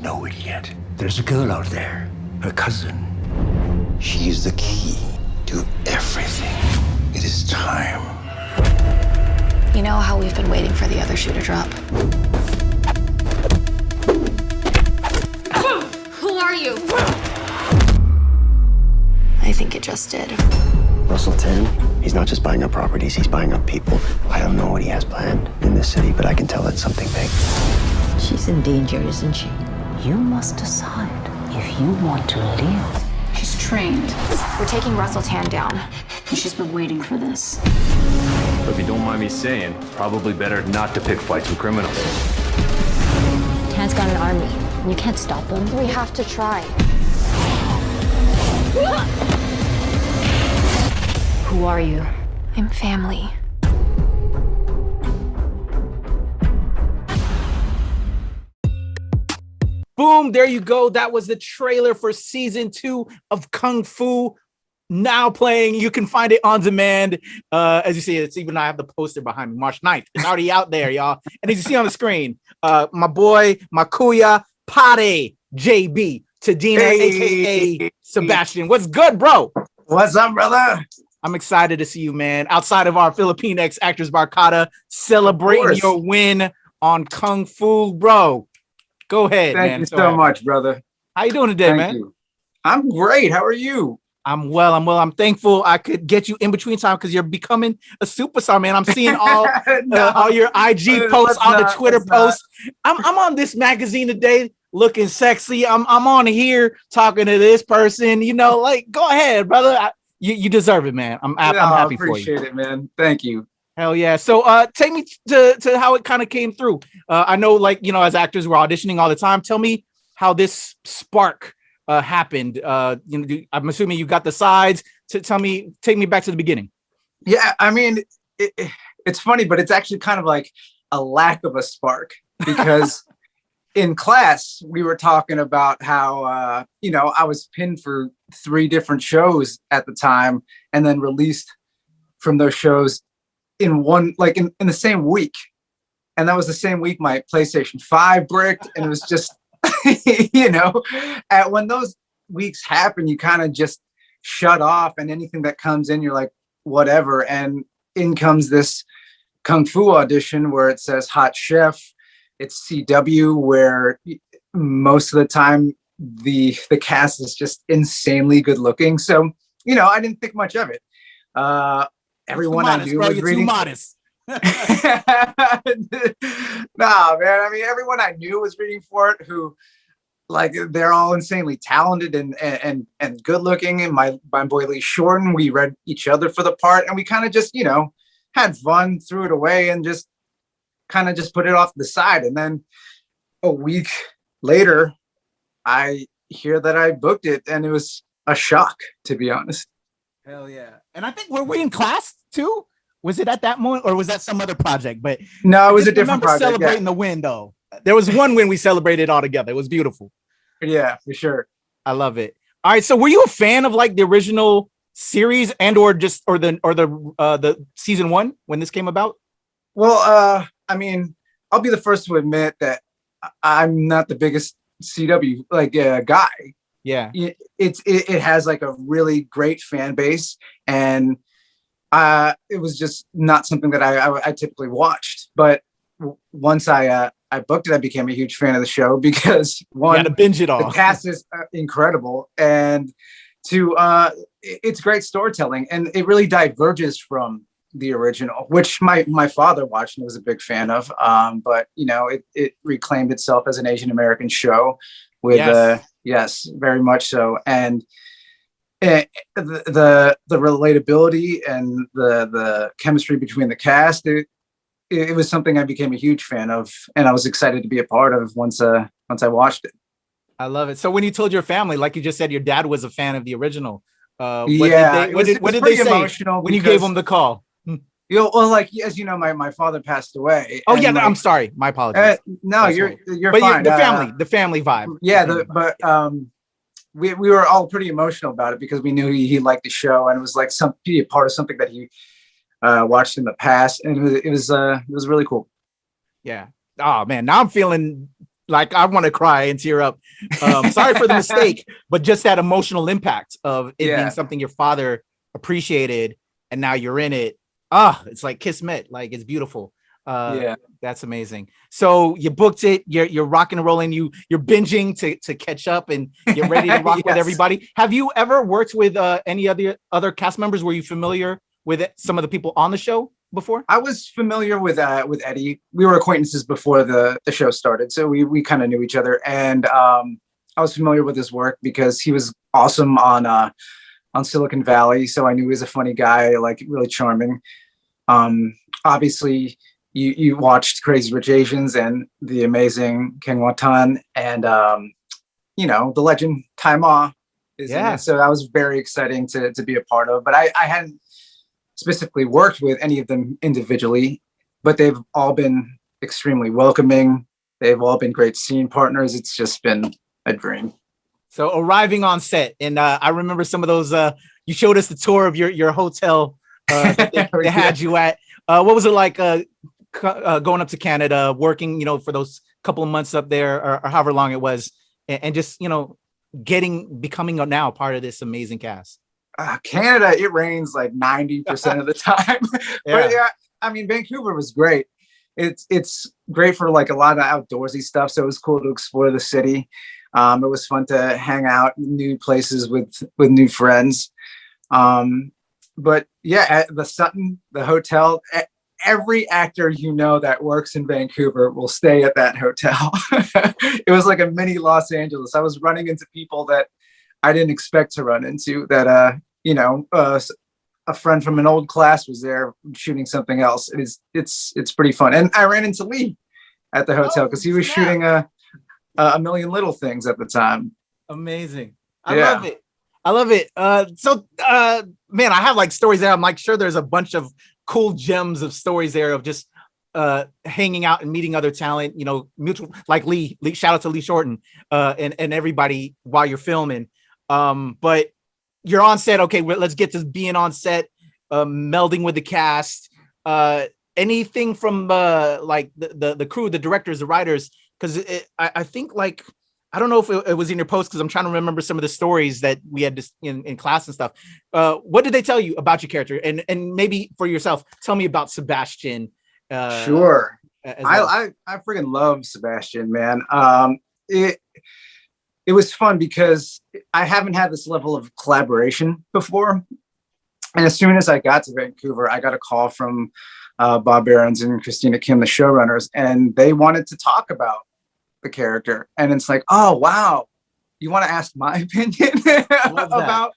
doesn't know it yet. There's a girl out there, her cousin. She's the key to everything. It is time. You know how we've been waiting for the other shoe to drop? Who are you? I think it just did. Russell Tan, he's not just buying up properties, he's buying up people. I don't know what he has planned in this city, but I can tell it's something big. She's in danger, isn't she? You must decide if you want to live. She's trained. We're taking Russell Tan down. And she's been waiting for this. If you don't mind me saying, probably better not to pick fights with criminals. Tan's got an army, and you can't stop them. We have to try. Who are you? I'm family. Boom, there you go. That was the trailer for season 2 of Kung Fu. Now playing. You can find it on demand. As you see, it's even I have the poster behind me. March 9th. It's already out there, y'all. And as you see on the screen, my boy, my Kuya P, JB, Tadena, aka Sebastian. What's good, bro? What's up, brother? I'm excited to see you, man. Outside of our Filipinx Actors Barkada celebrating your win on Kung Fu, bro. Go ahead, man. Thank you so much, brother. How you doing today, Thank man? you. I'm great. How are you? I'm well. I'm thankful I could get you in between time because you're becoming a superstar, man. I'm seeing all your IG posts, all the Twitter posts. I'm on this magazine today looking sexy. I'm on here talking to this person. You know, like, go ahead, brother. You deserve it, man. I'm happy for you. I appreciate it, man. Thank you. Hell yeah. So take me to how it kind of came through. I know, like, you know, as actors, we're auditioning all the time. Tell me how this spark happened. You know, I'm assuming you got the sides. Take me back to the beginning. Yeah, I mean, it's funny, but it's actually kind of like a lack of a spark because in class, we were talking about how, you know, I was pinned for 3 different shows at the time and then released from those shows in one, like in the same week. And that was the same week my PlayStation 5 bricked. And it was just, you know, when those weeks happen, you kind of just shut off, and anything that comes in, you're like, whatever. And in comes this Kung Fu audition where it says hot chef. It's CW, where most of the time the cast is just insanely good looking. So, you know, I didn't think much of it. Everyone I knew was reading. Too modest. Nah, man. I mean, everyone I knew was reading for it. Who, like, they're all insanely talented and good looking. And my boy Lee Shorten, we read each other for the part, and we kind of just, you know, had fun, threw it away, and just kind of just put it off to the side. And then a week later, I hear that I booked it, and it was a shock, to be honest. Hell yeah. And I think were we in class too? Was it at that moment, or was that some other project? But no, it was a different project. Celebrating the win, though. There was one win we celebrated all together. It was beautiful. Yeah, for sure. I love it. All right. So were you a fan of like the original series or the season 1 when this came about? Well, I mean, I'll be the first to admit that I'm not the biggest CW guy. Yeah, it has like a really great fan base, and it was just not something that I typically watched. But once I booked it, I became a huge fan of the show because one, you gotta binge it all. The cast is incredible, and two, it's great storytelling, and it really diverges from the original, which my father watched and was a big fan of. But you know, it reclaimed itself as an Asian American show with yes, very much so. And the relatability and the chemistry between the cast, it was something I became a huge fan of, and I was excited to be a part of once I watched it. I love it. So when you told your family, like you just said, your dad was a fan of the original. What did they say when you gave them the call? You know, well, like, as you know, my father passed away. Oh yeah, I'm sorry. My apologies. No, That's you're but fine. The family vibe. Yeah, we were all pretty emotional about it because we knew he liked the show, and it was like a part of something that he watched in the past, and it was really cool. Yeah. Oh man, now I'm feeling like I want to cry and tear up. Sorry for the mistake, but just that emotional impact of it being something your father appreciated, and now you're in it. It's like kismet. Like it's beautiful. That's amazing. So you booked it. You're rocking and rolling. You're binging to catch up and get ready to rock with everybody. Have you ever worked with any other cast members? Were you familiar with some of the people on the show before? I was familiar with Eddie. We were acquaintances before the show started, so we kind of knew each other. And I was familiar with his work because he was awesome on Silicon Valley. So I knew he was a funny guy, like really charming. Obviously. You watched Crazy Rich Asians and the amazing King Watan and, the legend Tai Ma is in it. So that was very exciting to be a part of. But I hadn't specifically worked with any of them individually, but they've all been extremely welcoming. They've all been great scene partners. It's just been a dream. So arriving on set, and I remember some of those, you showed us the tour of your hotel that they had you at. What was it like going up to Canada, working, for those couple of months up there or however long it was, and just, becoming now part of this amazing cast? Canada, it rains like 90% of the time. But I mean, Vancouver was great. It's great for like a lot of outdoorsy stuff. So it was cool to explore the city. It was fun to hang out in new places with new friends. But yeah, at the Sutton, the hotel, every actor that works in Vancouver will stay at that hotel. It was like a mini Los Angeles. I was running into people that I didn't expect to run into. That a friend from an old class was there shooting something else. It's pretty fun. And I ran into Lee at the hotel because he was shooting a Million Little Things at the time. Amazing. I love it. So man, I have like stories there. I'm like sure there's a bunch of cool gems of stories there of just hanging out and meeting other talent, mutual, like Lee, shout out to Lee Shorten and everybody while you're filming. But you're on set. Okay, let's get to being on set, melding with the cast. Anything from like the crew, the directors, the writers, because I think like, I don't know if it was in your post because I'm trying to remember some of the stories that we had in class and stuff. What did they tell you about your character? And maybe for yourself, tell me about Sebastian. Sure. Well. I freaking love Sebastian, man. It was fun because I haven't had this level of collaboration before. And as soon as I got to Vancouver, I got a call from Bob Behrens and Christina Kim, the showrunners, and they wanted to talk about the character. And it's like, oh wow, you want to ask my opinion about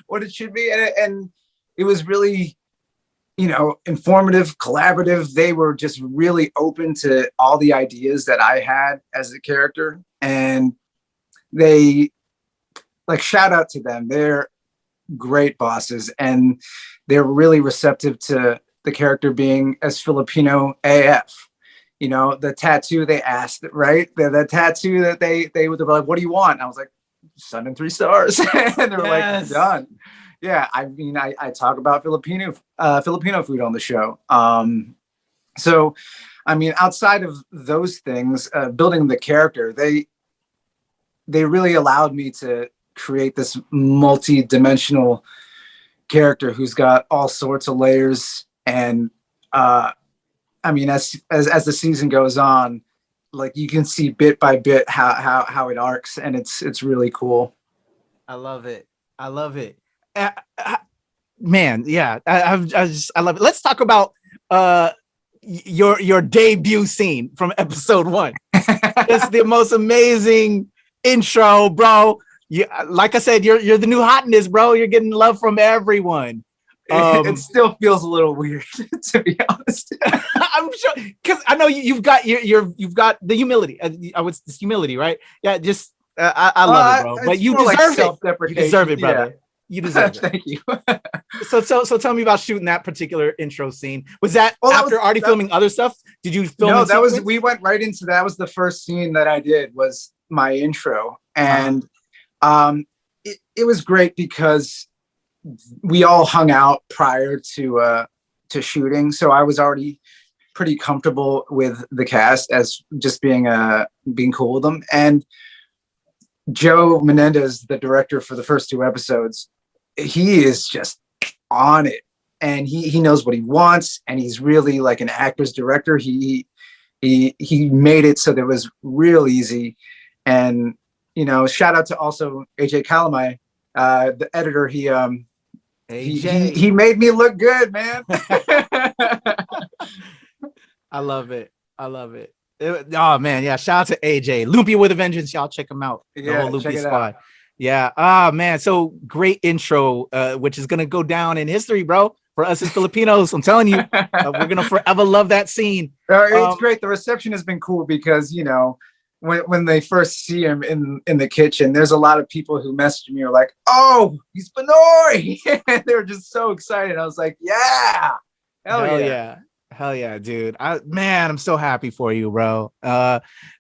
what it should be? And it was really informative, collaborative. They were just really open to all the ideas that I had as a character, and they like, shout out to them. They're great bosses, and they're really receptive to the character being as Filipino AF. The tattoo they asked, right? The tattoo that they were like, what do you want? And I was like, sun and 3 stars. And they were like, done. Yeah. I mean, I talk about Filipino food on the show. So, I mean, outside of those things, building the character, they really allowed me to create this multi-dimensional character who's got all sorts of layers. And, I mean, as the season goes on, like you can see bit by bit how it arcs, and it's really cool. I love it. Man, yeah, I love it. Let's talk about your debut scene from episode 1. It's the most amazing intro, bro. Like I said, you're the new hotness, bro. You're getting love from everyone. It still feels a little weird, to be honest. I'm sure, because I know you've got you've got the humility. It's humility, right? Yeah, just I love it, bro. But you deserve it. You deserve it, brother. You deserve it. Thank you. So tell me about shooting that particular intro scene. Was that after already filming other stuff? Did you film? No, that was, we went right into that. Was the first scene that I did, was my intro, and it was great because we all hung out prior to shooting, so I was already pretty comfortable with the cast as just being cool with them. And Joe Menendez, the director for the first 2 episodes, he is just on it, and he knows what he wants, and he's really like an actor's director. He made it so that it was real easy. And shout out to also AJ Calamai, the editor. He made me look good, man. I love it. Oh man, yeah. Shout out to AJ. Lumpia with a Vengeance. Y'all check him out. The whole Lumpia squad. Yeah. Ah man. So great intro, which is gonna go down in history, bro. For us as Filipinos, I'm telling you, we're gonna forever love that scene. It's great. The reception has been cool because when they first see him in the kitchen, there's a lot of people who messaged me are like, "Oh, he's Pinoy!" They're just so excited. I was like, "Yeah, hell yeah, dude! I'm so happy for you, bro."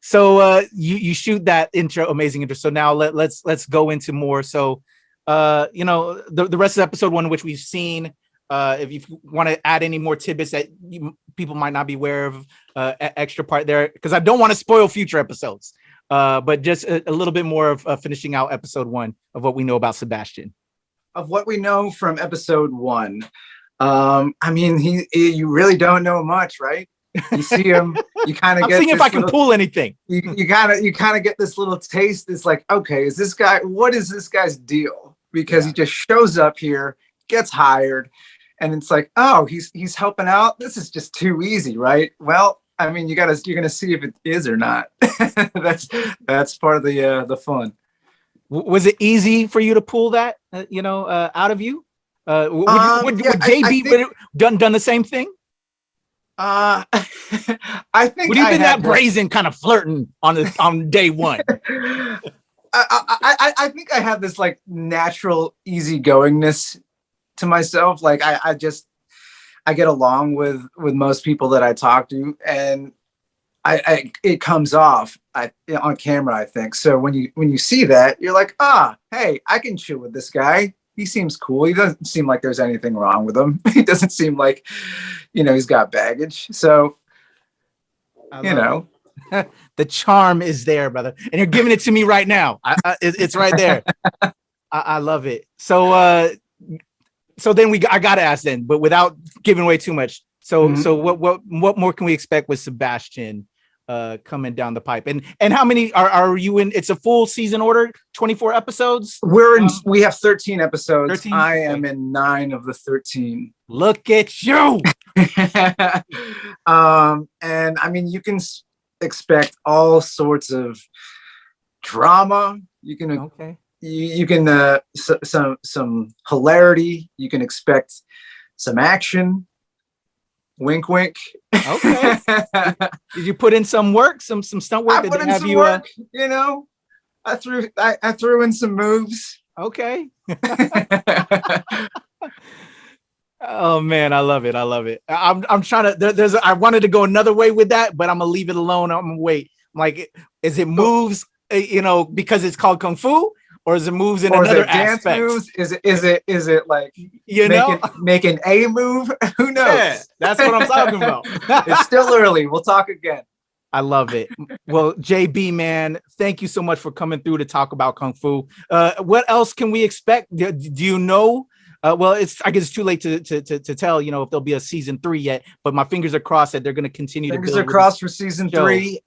So you shoot that amazing intro. So now let's go into more. So the rest of episode 1, which we've seen. If you want to add any more tidbits that people might not be aware of, extra part there, because I don't want to spoil future episodes, but just a little bit more of finishing out episode 1 of what we know about Sebastian. Of what we know from episode 1, you really don't know much, right? You see him, you kind of get. I'm seeing if I can pull anything. You kind of get this little taste. It's like, okay, what is this guy's deal? Because he just shows up here, gets hired. And it's like, oh, he's helping out. This is just too easy, right? Well, you're gonna see if it is or not. that's part of the fun. Was it easy for you to pull that, out of you? Would JB done the same thing? I think. Would you been that brazen, kind of flirting on day 1? I think I have this like natural easygoingness to myself. Like I get along with most people that I talk to, and it comes off on camera, I think. So when you see that, you're like, hey, I can chill with this guy. He seems cool. He doesn't seem like there's anything wrong with him. He doesn't seem like, he's got baggage. So, the charm is there, brother. And you're giving it to me right now. It's right there. I love it. So then I gotta ask then, but without giving away too much. So what more can we expect with Sebastian coming down the pipe? And how many are you in? It's a full season order, 24 episods. We have 13 episodes. 13? I am in 9 of the 13. Look at you. And you can expect all sorts of drama. You can you can some hilarity. You can expect some action. Wink, wink. Okay. Did you put in some work, some stunt work? I put in some work. I threw in some moves. Okay. Oh man, I love it. I'm trying to. I wanted to go another way with that, but I'm gonna leave it alone. I'm gonna wait. I'm like, is it moves? Because it's called Kung Fu. Or is it moves in another aspect? Dance moves? Is it like making a move? Who knows? Yeah, that's what I'm talking about. It's still early. We'll talk again. I love it. Well, JB, man, thank you so much for coming through to talk about Kung Fu. What else can we expect? Do you know? Well, I guess it's too late to tell, if there'll be a season 3 yet. But my fingers are crossed that they're going to continue. Fingers are crossed for season 3.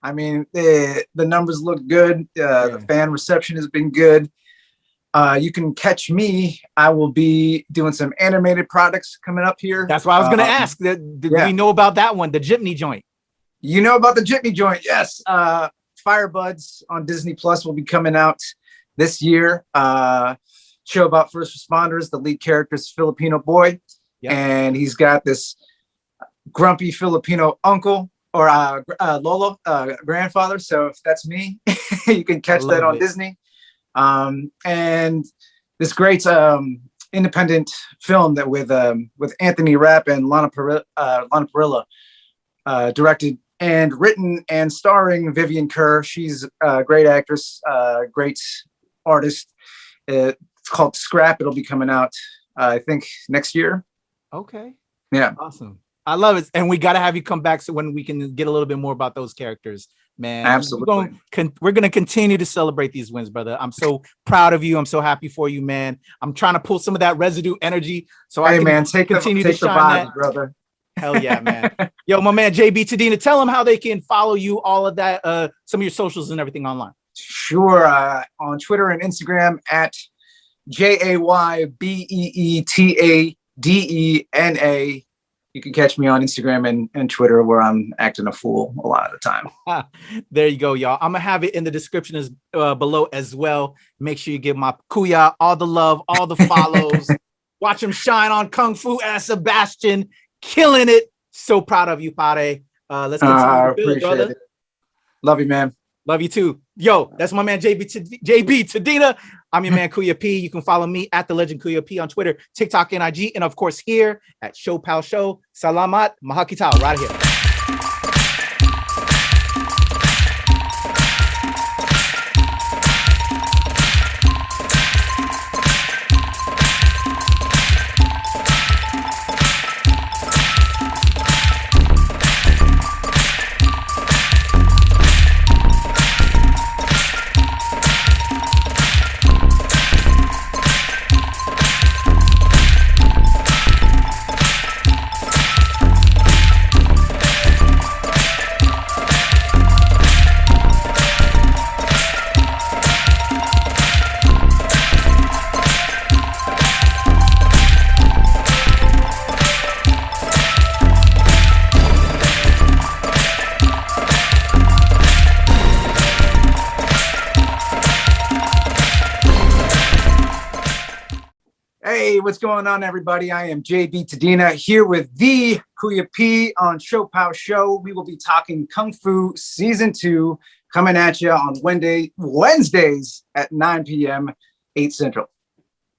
The numbers look good. The fan reception has been good. You can catch me. I will be doing some animated products coming up here. That's why I was going to ask. Did we know about that one, the Jitney joint? You know about the Jitney joint? Yes. Firebuds on Disney Plus will be coming out this year. Show about first responders. The lead character is Filipino boy, and he's got this grumpy Filipino uncle. Or Lolo, grandfather. So if that's me, you can catch that on Disney. And this great independent film that with Anthony Rapp and Lana Parrilla, directed and written and starring Vivian Kerr. She's a great actress, great artist. It's called Scrap. It'll be coming out, I think, next year. Okay. Yeah. Awesome. I love it. And we got to have you come back so when we can get a little bit more about those characters, man. Absolutely. We're going to continue to celebrate these wins, brother. I'm so proud of you. I'm so happy for you, man. I'm trying to pull some of that residue energy so I can continue to shine that, brother. Hell yeah, man. Yo, my man, JB Tadena, tell them how they can follow you, all of that, some of your socials and everything online. Sure. On Twitter and Instagram at JayBeeTadena. You can catch me on Instagram and Twitter where I'm acting a fool a lot of the time. There you go, y'all. I'm going to have it in the description as below as well. Make sure you give my Kuya all the love, all the follows. Watch him shine on Kung Fu as Sebastian. Killing it. So proud of you, Pare. Let's continue to build, brother. It. Love you, man. Love you too. Yo, that's my man JB Tadena. I'm your man Kuya P. You can follow me at the Legend Kuya P on Twitter, TikTok, and IG, and of course here at ShoPowSho. Salamat, Mahakitao, right here. Hey, what's going on, everybody? I am JB Tadena here with the Kuya P on ShoPowSho. We will be talking Kung Fu Season 2 coming at you on Wednesdays at 9 p.m., 8 Central.